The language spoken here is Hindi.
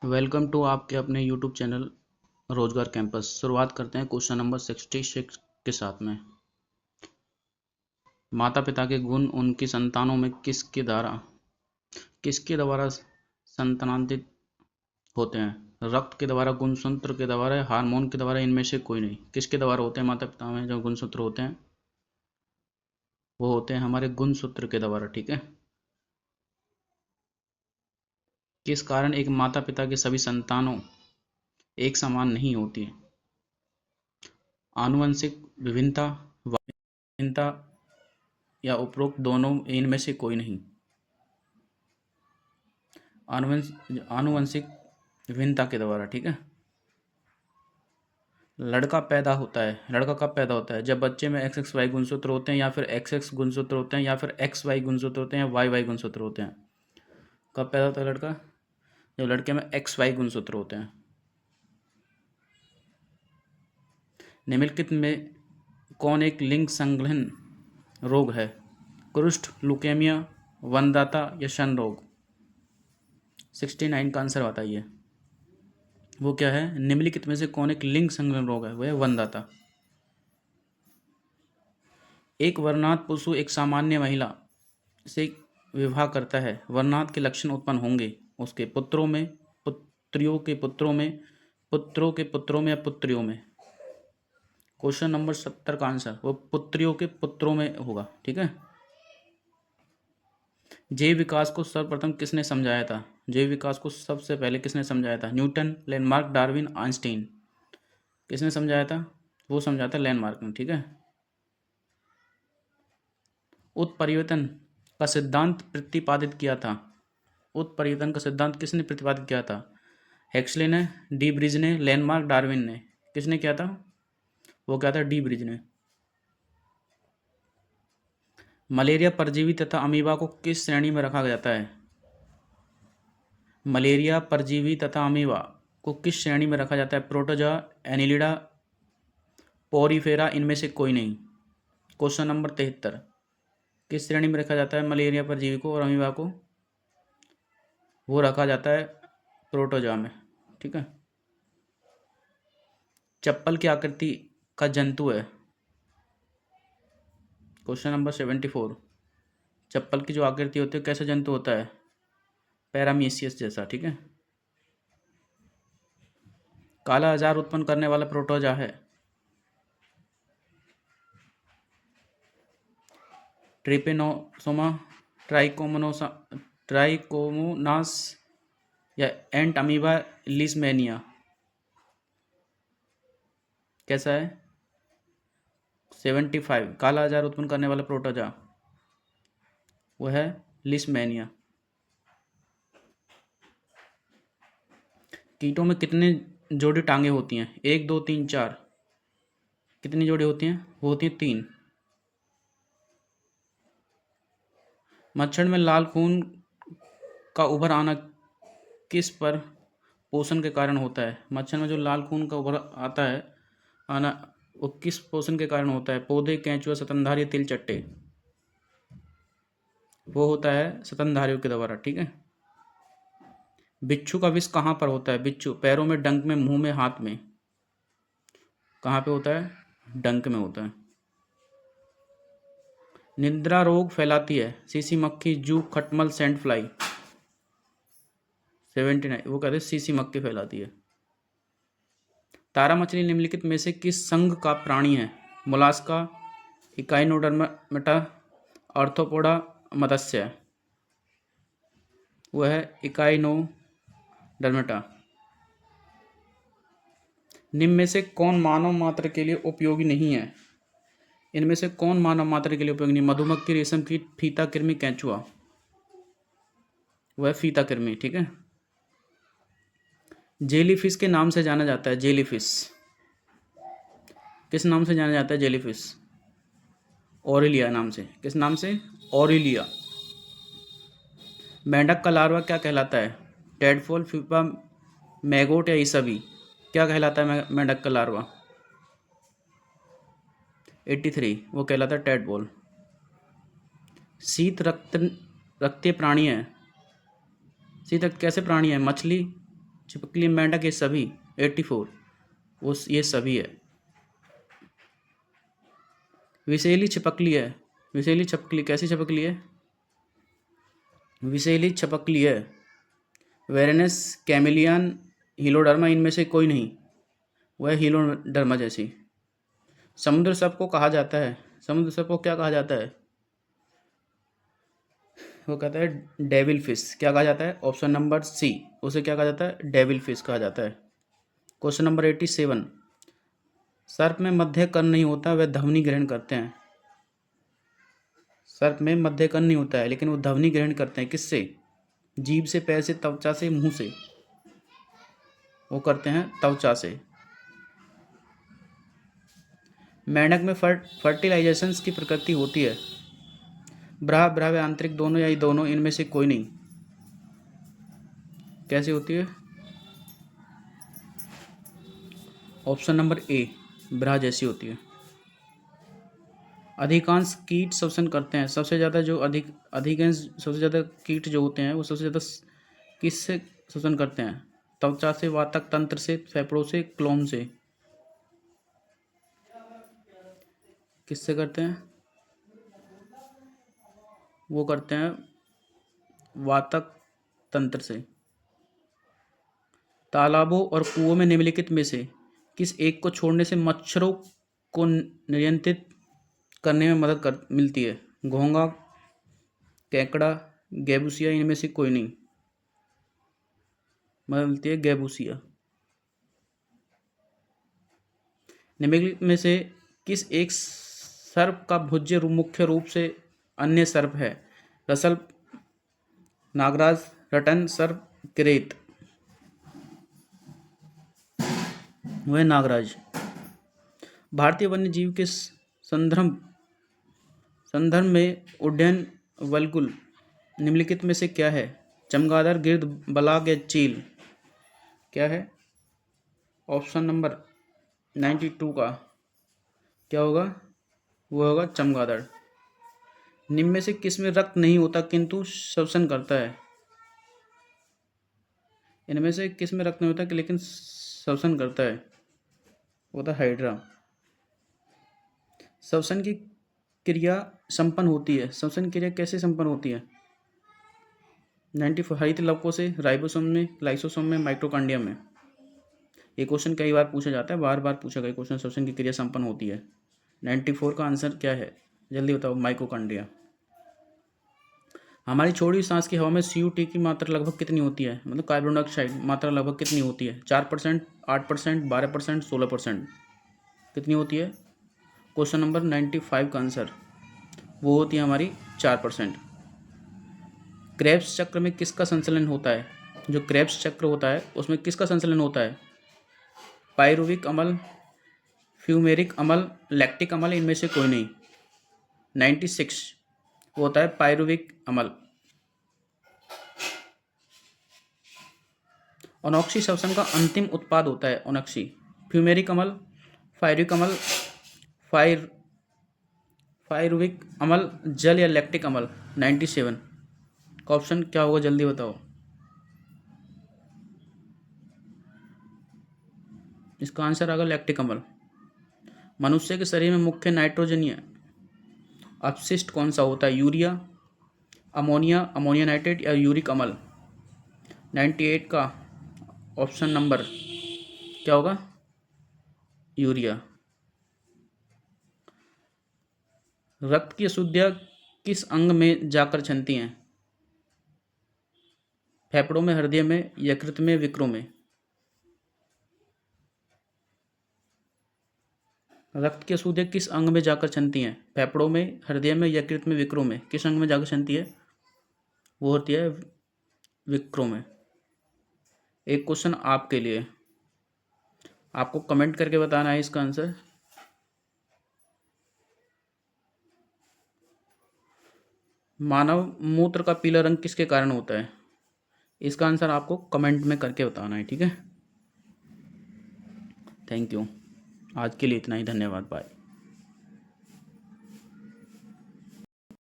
वेलकम टू आपके अपने यूट्यूब चैनल रोजगार कैंपस। शुरुआत करते हैं क्वेश्चन नंबर 66 के साथ में। माता पिता के गुण उनकी संतानों में किसके द्वारा संतानांतरित होते हैं? रक्त के द्वारा, गुणसूत्र के द्वारा, हार्मोन के द्वारा, इनमें से कोई नहीं। किसके द्वारा होते हैं? माता पिता में जो गुणसूत्र होते हैं वो होते हैं हमारे गुणसूत्र के द्वारा। ठीक है। किस कारण एक माता पिता के सभी संतानों एक समान नहीं होती है? आनुवंशिक विभिन्नता, भिन्नता या उपरोक्त दोनों, इनमें से कोई नहीं। आनुवंशिक विभिन्नता के द्वारा। ठीक है। लड़का कब पैदा होता है? जब बच्चे में XXY गुणसूत्र होते हैं, या फिर XX गुणसूत्र होते हैं, या फिर XY गुणसूत्र होते हैं, या YY गुणसूत्र होते हैं। कब पैदा होता है लड़का? जब लड़के में XY गुणसूत्र होते हैं। निम्नलिखित में कौन एक लिंग संलग्न रोग है? कुष्ठ, लुकेमिया, वंध्यता या शन रोग? 69 का आंसर बताइए। वो क्या है? निम्नलिखित में से कौन एक लिंग संलग्न रोग है? वो है वंध्यता। एक वर्णात पशु एक सामान्य महिला से विवाह करता है, वर्णात के लक्षण उत्पन्न होंगे उसके पुत्रों में, पुत्रियों के पुत्रों में, पुत्रों के पुत्रों में या पुत्रियों में? क्वेश्चन नंबर 70 का आंसर वो पुत्रियों के पुत्रों में होगा। ठीक है। जैव विकास को सर्वप्रथम किसने समझाया था? जैव विकास को सबसे पहले किसने समझाया था? Newton, landmark, Darwin, Einstein? किसने समझाया था? वो समझाया था लैंडमार्क ने। ठीक है। उत्परिवर्तन का सिद्धांत प्रतिपादित किया था? उत्परिवर्तन का सिद्धांत किसने प्रतिपादित किया था? हेक्सले ने, डी ब्रिज ने, लैंडमार्क, डार्विन ने? किसने किया था? वो क्या था? डी ब्रिज ने। मलेरिया परजीवी तथा अमीबा को किस श्रेणी में रखा जाता है? मलेरिया परजीवी तथा अमीबा को किस श्रेणी में रखा जाता है? प्रोटोजोआ, एनिलिडा, पोरीफेरा, इनमें से कोई नहीं। क्वेश्चन नंबर 73, किस श्रेणी में रखा जाता है मलेरिया परजीवी को और अमीबा को? वो रखा जाता है प्रोटोजोआ में। ठीक है। चप्पल की आकृति का जंतु है? क्वेश्चन नंबर 74, चप्पल की जो आकृति होती है कैसा जंतु होता है? पैरामीशियस जैसा। ठीक है। काला आजार उत्पन्न करने वाला प्रोटोजोआ है? ट्रिपेनोसोमा, ट्राइकोमोनास या एंट अमीबा लिस्मेनिया? कैसा है? 75, काला आजार उत्पन्न करने वाला प्रोटोजोआ वो है लिस्मेनिया। कीटों में कितने जोड़ी टांगे होती हैं? 1, 2, 3, 4? कितनी जोड़ी होती हैं? वो होती हैं 3। मच्छर में लाल खून का उभर आना किस पर पोषण के कारण होता है? मच्छर में जो लाल खून का उभर आता है आना, वो किस पोषण के कारण होता है? पौधे, केंचुआ, स्तनधारी, तिलचट्टे? वो होता है स्तनधारियों के द्वारा। ठीक है। बिच्छू का विष कहाँ पर होता है? बिच्छू पैरों में, डंक में, मुंह में, हाथ में? कहाँ पे होता है? डंक में होता है। निद्रा रोग फैलाती है? सीसी मक्खी, जू, खटमल, सैंड फ्लाई? 79, वो कहते हैं सीसी मक्खी फैलाती है। तारा मछली निम्नलिखित में से किस संघ का प्राणी है? मोलास्का, इकाइनोडर्मेटा, आर्थ्रोपोडा, मत्स्य? वो है इकाइनोडर्मेटा। निम्न में से कौन मानव मात्र के लिए उपयोगी नहीं है? इनमें से कौन मानव मात्र के लिए उपयोगी नहीं? मधुमक्खी, रेशम कीट, फीता कृमि, केंचुआ? वह फीता कृमि। ठीक है। जेलीफिश के नाम से जाना जाता है? जेलीफिश किस नाम से जाना जाता है? जेलीफिश ऑरेलिया नाम से। किस नाम से? ऑरेलिया। मेंढक का लार्वा क्या कहलाता है? टेडपोल, प्यूपा, मैगोट या ये सभी? क्या कहलाता है मेंढक का लार्वा? 83, वो कहलाता है टेडपोल। शीत रक्तीय प्राणी है? शीत रक्त कैसे प्राणी है? मछली, छिपकली, मेंढक, ये सभी 84 उस ये सभी है। विषैली छिपकली है। विषैली छिपकली कैसी छिपकली है? विषैली छिपकली है। वेरेनस, कैमिलियन, हीलोडर्मा, इनमें से कोई नहीं, वह हीलोडर्मा जैसी। समुद्र सर्प को कहा जाता है, समुद्र सर्प को क्या कहा जाता है? वो कहता है डेविल फिश। क्या कहा जाता है? ऑप्शन नंबर सी, उसे क्या कहा जाता है? डेविल फिश कहा जाता है। क्वेश्चन नंबर 87, सर्प में मध्य कर्ण नहीं होता, वह ध्वनि ग्रहण करते हैं। सर्प में मध्य कर्ण नहीं होता है लेकिन वो ध्वनि ग्रहण करते हैं। किससे? जीभ से, पैर से, त्वचा से, मुंह से। वो करते हैं त्वचा से। मेंढक में फर्टिलाइजेशन की प्रकृति होती है। ब्राह, ब्राह्य, आंतरिक, दोनों या ये दोनों, इनमें से कोई नहीं। कैसी होती है? ऑप्शन नंबर ए, ब्राह जैसी होती है। अधिकांश कीट श्वसन करते हैं। सबसे ज़्यादा जो अधिकांश सबसे ज़्यादा कीट जो होते हैं वो सबसे ज़्यादा किससे श्वसन करते हैं? त्वचा से, वातक तंत्र से, फेफड़ों से, क्लोम से। किससे करते हैं? वो करते हैं वातक तंत्र से। तालाबों और कुओं में निम्नलिखित में से किस एक को छोड़ने से मच्छरों को नियंत्रित करने में मदद मिलती है? घोंघा, केकड़ा, गैबूसिया, इनमें से कोई नहीं। मदद मिलती है गैबूसिया। निम्नलिखित में से किस एक सर्प का भुज्य मुख्य रूप से अन्य सर्प है? रसल, नागराज, रटन सर्प, क्रेत। वह नागराज। भारतीय वन्य जीव के संदर्भ में उड्डयन वल्गुल निम्नलिखित में से क्या है? चमगादड़, गिर्द, बलाग या चील। क्या है? ऑप्शन नंबर 92 का क्या होगा? वो होगा चमगादड़। निम्न में से किस में रक्त नहीं होता किंतु श्वसन करता है? इनमें से किस में रक्त नहीं होता लेकिन श्वसन करता है? वो था हाइड्रा। श्वसन की क्रिया संपन्न होती है। श्वसन क्रिया कैसे संपन्न होती है? 94 हरित लवकों से, राइबोसोम में, लाइसोसोम में, माइटोकॉन्ड्रिया में। ये क्वेश्चन कई बार पूछा जाता है, बार बार पूछा गया क्वेश्चन। श्वसन की क्रिया संपन्न होती है। 94 का आंसर क्या है? जल्दी बताओ। माइटोकॉन्ड्रिया। हमारी छोड़ी सांस की हवा में CO2 की मात्रा लगभग कितनी होती है? मतलब कार्बन डाइऑक्साइड मात्रा लगभग कितनी होती है? 4%, 8%, 12%, 16%। कितनी होती है? क्वेश्चन नंबर 95 का आंसर वो होती है हमारी 4%। क्रेब्स चक्र में किसका संचलन होता है? जो क्रेब्स चक्र होता है उसमें किसका संचलन होता है? पायरुविक अम्ल, फ्यूमेरिक अम्ल, लैक्टिक अम्ल, इनमें से कोई नहीं। 96 वो होता है पायरुविक अम्ल। ओनोक्सी श्वसन का अंतिम उत्पाद होता है ओनोक्सी। फ्यूमेरिक अम्ल, पायरुविक अम्ल, पायरुविक अम्ल, जल या लैक्टिक अम्ल। 97 का ऑप्शन क्या होगा? जल्दी बताओ। इसका आंसर आएगा लैक्टिक अम्ल। मनुष्य के शरीर में मुख्य नाइट्रोजनीय अपशिष्ट कौन सा होता है? यूरिया, अमोनिया, अमोनिया नाइट्रेट या यूरिक अम्ल। 98 का ऑप्शन नंबर क्या होगा? यूरिया। रक्त की अशुद्धियाँ किस अंग में जाकर छनती हैं? फेफड़ों में, हृदय में, यकृत में, विक्रों में। रक्त की अशुद्धियाँ किस अंग में जाकर छनती हैं? फेफड़ों में, हृदय में, यकृत में, विक्रों में। किस अंग में जाकर छनती है? वो होती है विक्रों में। एक क्वेश्चन आपके लिए, आपको कमेंट करके बताना है इसका आंसर। मानव मूत्र का पीला रंग किसके कारण होता है? इसका आंसर आपको कमेंट में करके बताना है, ठीक है। Thank you. आज के लिए इतना ही। धन्यवाद। बाय।